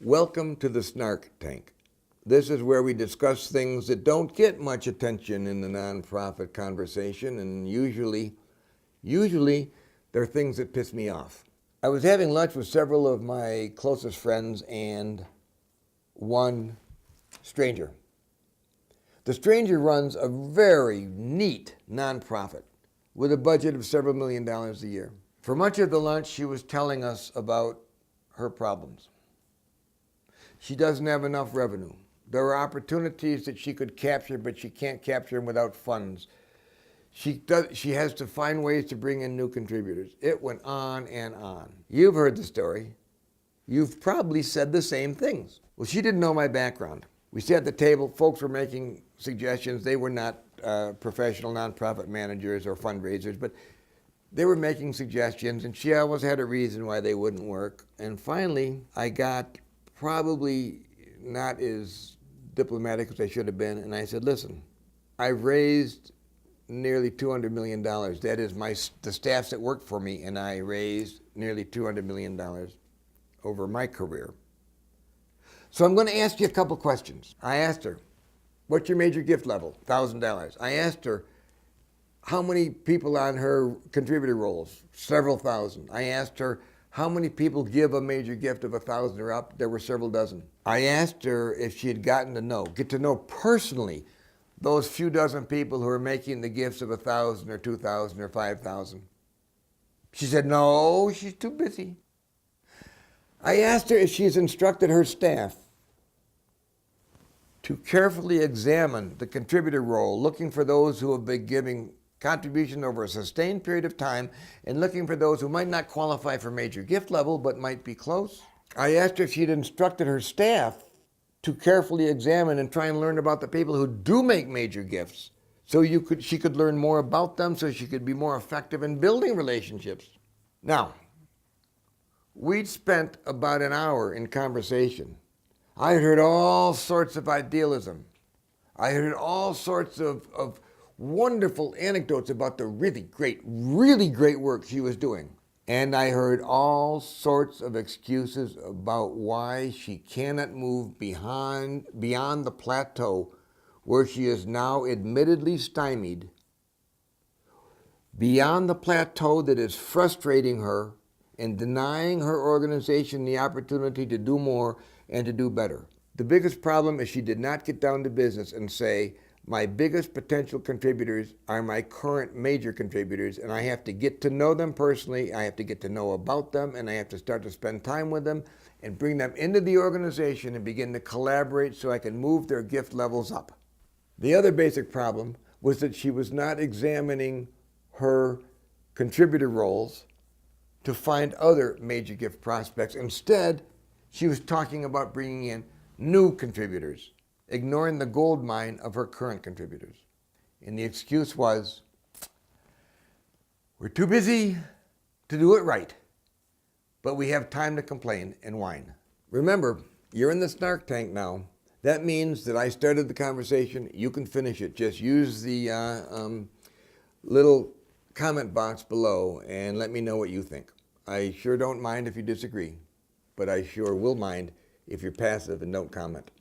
Welcome to the Snark Tank. This is where we discuss things that don't get much attention in the nonprofit conversation, and usually they're things that piss me off. I was having lunch with several of my closest friends and one stranger. The stranger runs a very neat nonprofit with a budget of several $1,000,000 a year. For much of the lunch, she was telling us about her problems. She doesn't have enough revenue. There are opportunities that she could capture, but she can't capture them without funds. She has to find ways to bring in new contributors. It went on and on. You've heard the story. You've probably said the same things. Well, she didn't know my background. We sat at the table, folks were making suggestions. They were not professional nonprofit managers or fundraisers, but they were making suggestions, and she always had a reason why they wouldn't work. And finally, I got probably not as diplomatic as I should have been, and I said, listen, I've raised nearly $200 million. That is the staffs that work for me, and I raised nearly $200 million over my career. So I'm going to ask you a couple questions. I asked her, what's your major gift level? $1,000. I asked her, how many people on her contributor rolls? Several thousand. I asked her, how many people give a major gift of 1,000 or up? There were several dozen. I asked her if she had get to know personally those few dozen people who are making the gifts of 1,000 or 2,000 or 5,000. She said, no, she's too busy. I asked her if she's instructed her staff to carefully examine the contributor roll, looking for those who have been giving contribution over a sustained period of time and looking for those who might not qualify for major gift level but might be close. I asked her if she'd instructed her staff to carefully examine and try and learn about the people who do make major gifts so she could learn more about them so she could be more effective in building relationships. Now, we'd spent about an hour in conversation. I heard all sorts of idealism. I heard all sorts of wonderful anecdotes about the really great work she was doing. And I heard all sorts of excuses about why she cannot move beyond the plateau where she is now admittedly stymied, beyond the plateau that is frustrating her and denying her organization the opportunity to do more and to do better. The biggest problem is she did not get down to business and say, my biggest potential contributors are my current major contributors, and I have to get to know them personally, I have to get to know about them, and I have to start to spend time with them and bring them into the organization and begin to collaborate so I can move their gift levels up. The other basic problem was that she was not examining her contributor roles to find other major gift prospects. Instead, she was talking about bringing in new contributors, ignoring the gold mine of her current contributors. And the excuse was, we're too busy to do it right, but we have time to complain and whine. Remember, you're in the Snark Tank now. That means that I started the conversation, you can finish it. Just use the little comment box below and let me know what you think. I sure don't mind if you disagree, but I sure will mind if you're passive and don't comment.